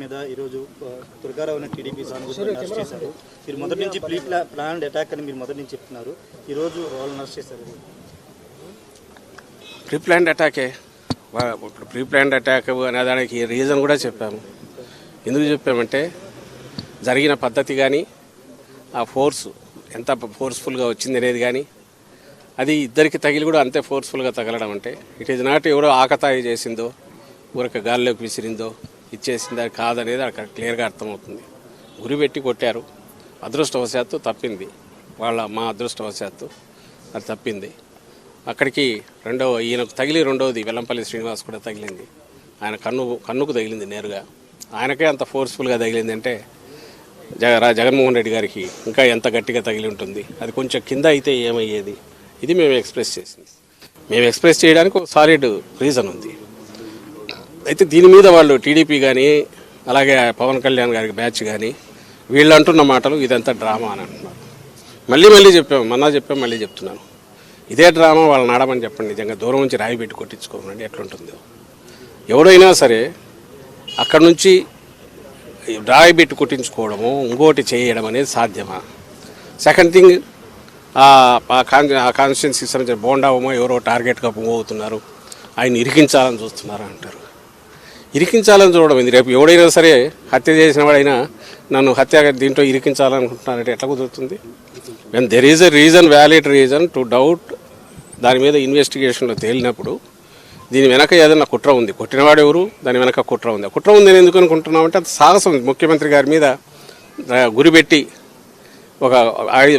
మీద ఈరోజు దుర్గారావు అనే టీడీపీ సానుభూతిని అరెస్ట్ చేశారు. మీరు మొదటి నుంచి ప్లాన్డ్ అటాక్ అని మీరు మొదటి నుంచి చెప్తున్నారు. ఈరోజు వాళ్ళని అరెస్ట్ చేశారు. ప్రీ ప్లాన్డ్ అటాకే. ఇప్పుడు ప్రీ ప్లాన్డ్ అటాక్ అనేదానికి రీజన్ కూడా చెప్పాము. ఎందుకు చెప్పామంటే జరిగిన పద్ధతి కానీ ఆ ఫోర్స్ ఎంత ఫోర్స్ఫుల్గా వచ్చింది అనేది కానీ అది ఇద్దరికి తగిలి కూడా అంతే ఫోర్స్ఫుల్గా తగలడం అంటే ఇట్ ఈజ్ నాట్ ఎవడో ఆకతాయి చేసిందో ఊరక గాల్లోకి విసిరిందో ఇచ్చేసిందో అది కాదనేది అక్కడ క్లియర్గా అర్థమవుతుంది. గురి పెట్టి కొట్టారు. అదృష్టవశాత్తు తప్పింది. మా అదృష్టవశాత్తు అది తప్పింది. అక్కడికి ఈయనకు తగిలి రెండవది వెల్లంపల్లి శ్రీనివాస్ కూడా తగిలింది. ఆయన కన్నుకు తగిలింది నేరుగా. ఆయనకే అంత ఫోర్స్ఫుల్గా తగిలింది అంటే జగన్మోహన్ రెడ్డి గారికి ఇంకా ఎంత గట్టిగా తగిలి ఉంటుంది. అది కొంచెం కింద అయితే ఏమయ్యేది, ఇది మేము ఎక్స్ప్రెస్ చేసింది. మేము ఎక్స్ప్రెస్ చేయడానికి ఒక సాలిడ్ రీజన్ ఉంది. అయితే దీని మీద వాళ్ళు టీడీపీ కానీ అలాగే పవన్ కళ్యాణ్ గారికి బ్యాచ్ కానీ వీళ్ళు అంటున్న మాటలు ఇదంతా డ్రామా అని అంటున్నారు. మళ్ళీ చెప్పాము, మళ్ళీ చెప్తున్నాను. ఇదే డ్రామా వాళ్ళని ఆడమని చెప్పండి. నిజంగా దూరం నుంచి రాయి పెట్టి కొట్టించుకోమండి ఎట్లుంటుందో. ఎవడైనా సరే అక్కడ నుంచి రాయి పెట్టి కొట్టించుకోవడము ఇంకోటి చేయడం అనేది సాధ్యమా? సెకండ్ థింగ్ ఆ కాన్స్టిట్యున్సీకి సంబంధించిన బోండావమో ఎవరో టార్గెట్గా పోతున్నారు, ఆయన ఇరికించాలని చూస్తున్నారు అంటారు. ఇరికించాలని చూడడం ఇది. రేపు ఎవడైనా సరే హత్య చేసిన వాడైనా నన్ను దీంట్లో ఇరికించాలనుకుంటున్నారంటే ఎట్లా కుదురుతుంది? When there is a reason, valid reason to doubt, దాని మీద ఇన్వెస్టిగేషన్లో తేలినప్పుడు దీని వెనక ఏదైనా కుట్ర ఉంది, కొట్టినవాడు ఎవరు, దాని వెనక కుట్ర ఉంది. కుట్ర ఉందని ఎందుకు అనుకుంటున్నామంటే అది సాహసం. ముఖ్యమంత్రి గారి మీద గురిపెట్టి ఒక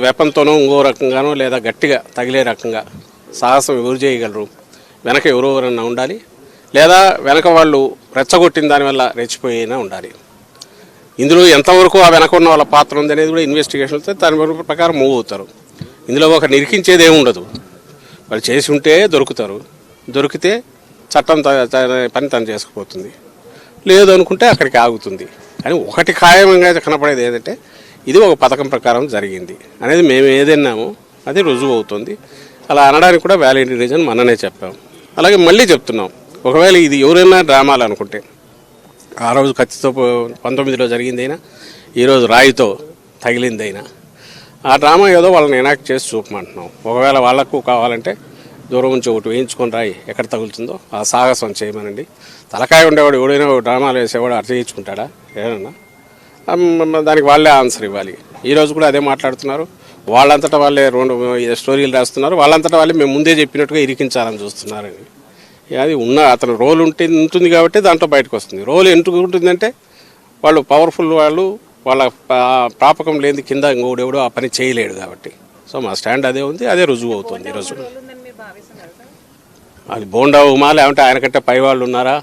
వెపన్తోనో ఇంకో రకంగానో లేదా గట్టిగా తగిలే రకంగా సాహసం ఎవరు చేయగలరు? వెనక ఎవరెవరన్నా ఉండాలి, లేదా వెనక వాళ్ళు రెచ్చగొట్టిన దానివల్ల రెచ్చిపోయినా ఉండాలి. ఇందులో ఎంతవరకు ఆ వెనక ఉన్న వాళ్ళ పాత్ర ఉంది అనేది కూడా ఇన్వెస్టిగేషన్ వస్తే దాని ప్రకారం మూవ్ అవుతారు. ఇందులో ఒక నిరికించేది ఏమి ఉండదు. వాళ్ళు చేసి ఉంటే దొరుకుతారు, దొరికితే చట్టం పని తను చేసుకుపోతుంది, లేదు అనుకుంటే అక్కడికి ఆగుతుంది. కానీ ఒకటి ఖాయంగా కనపడేది ఏంటంటే ఇది ఒక పథకం ప్రకారం జరిగింది అనేది మేము ఏదన్నామో అది రుజువు అవుతుంది. అలా అనడానికి కూడా వ్యాలిడ్ రీజన్ మననే చెప్పాం. అలాగే మళ్ళీ చెప్తున్నాం, ఒకవేళ ఇది ఎవరైనా డ్రామాలు అనుకుంటే ఆ రోజు కత్తితో 19లో జరిగిందైనా ఈరోజు రాయితో తగిలిందైనా ఆ డ్రామా ఏదో వాళ్ళని ఎనాక్ట్ చేసి చూపమంటున్నాం. ఒకవేళ వాళ్లకు కావాలంటే దూరం నుంచి ఒకటి వేయించుకొని రాయి ఎక్కడ తగులుతుందో ఆ సాహసం చేయమనండి. తలకాయ ఉండేవాడు ఎవడైనా డ్రామాలు వేసేవాడు అర్థం చేయించుకుంటాడా? ఏమన్నా దానికి వాళ్ళే ఆన్సర్ ఇవ్వాలి. ఈరోజు కూడా అదే మాట్లాడుతున్నారు. వాళ్ళంతటా వాళ్ళే 2 స్టోరీలు రాస్తున్నారు. వాళ్ళంతటా వాళ్ళే మేము ముందే చెప్పినట్టుగా ఇరికించాలని చూస్తున్నారని. అది అతను రోల్ ఉంటుంది కాబట్టి దాంట్లో బయటకు వస్తుంది. రోల్ ఎందుకు ఉంటుందంటే వాళ్ళు పవర్ఫుల్, వాళ్ళ ప్రాపకం లేని కింద ఇంకోడెవడో ఆ పని చేయలేడు కాబట్టి. సో మా స్టాండ్ అదే ఉంది, అదే రుజువు అవుతుంది ఈరోజు. అది బోండా ఉమా, లేదంటే ఆయనకంటే పై వాళ్ళు ఉన్నారా,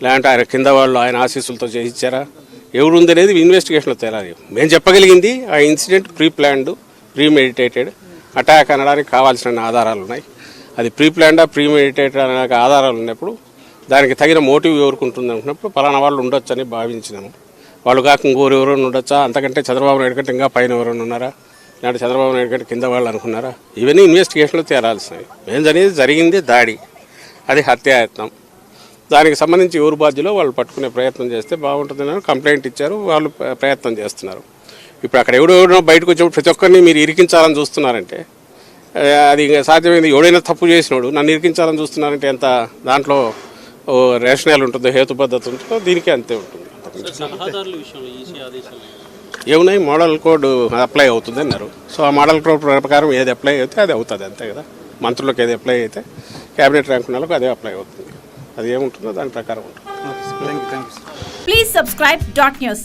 లేదంటే ఆయన కింద వాళ్ళు ఆయన ఆశీస్సులతో చేయించారా, ఎవరుంది అనేది ఇన్వెస్టిగేషన్లో తేలాలి. మేము చెప్పగలిగింది ఆ incident pre planned, premeditated attack అనడానికి కావాల్సిన ఆధారాలు ఉన్నాయి. అది ప్రీ ప్లాన్డా ప్రీమెడిటేటెడ్ అనే ఆధారాలు ఉన్నప్పుడు దానికి తగిన మోటివ్ ఎవరుకుంటుంది అనుకున్నప్పుడు పలానా వాళ్ళు ఉండొచ్చు అని భావించినాము. వాళ్ళు కాక ఇంకోరెవరైనా ఉండొచ్చా, అంతకంటే చంద్రబాబు నాయుడు కంటే ఇంకా పైన ఎవరైనా ఉన్నారా, లేదంటే చంద్రబాబు నాయుడు కంటే కింద వాళ్ళు అనుకున్నారా, ఇవన్నీ ఇన్వెస్టిగేషన్లో తేరాల్సినవి. మేము జరిగింది దాడి, అది హత్యాయత్నం. దానికి సంబంధించి ఎవరు బాధ్యులో వాళ్ళు పట్టుకునే ప్రయత్నం చేస్తే బాగుంటుందని కంప్లైంట్ ఇచ్చారు. వాళ్ళు ప్రయత్నం చేస్తున్నారు. ఇప్పుడు అక్కడ ఎవడెవడో బయటకు వచ్చినప్పుడు ప్రతి ఒక్కరిని మీరు ఇరికించాలని చూస్తున్నారంటే అది సాధ్యమైంది. ఎవడైనా తప్పు చేసినాడు నన్ను ఇరికించాలని చూస్తున్నారంటే ఎంత దాంట్లో రేషనల్ ఉంటుందో, హేతుబద్ధత ఉంటుందో, దీనికి అంతే ఉంటుంది. ఏమున్నాయి, మోడల్ కోడ్ అప్లై అవుతుంది అన్నారు. సో ఆ మోడల్ కోడ్ ప్రకారం ఏది అప్లై అయితే అది అవుతుంది, అంతే కదా. మంత్రులకు ఏది అప్లై అయితే క్యాబినెట్ ర్యాంక్ ఉన్న వాళ్ళకి అదే అప్లై అవుతుంది. అది ఏముంటుందో దాని ప్రకారం ఉంటుంది. Please subscribe .news.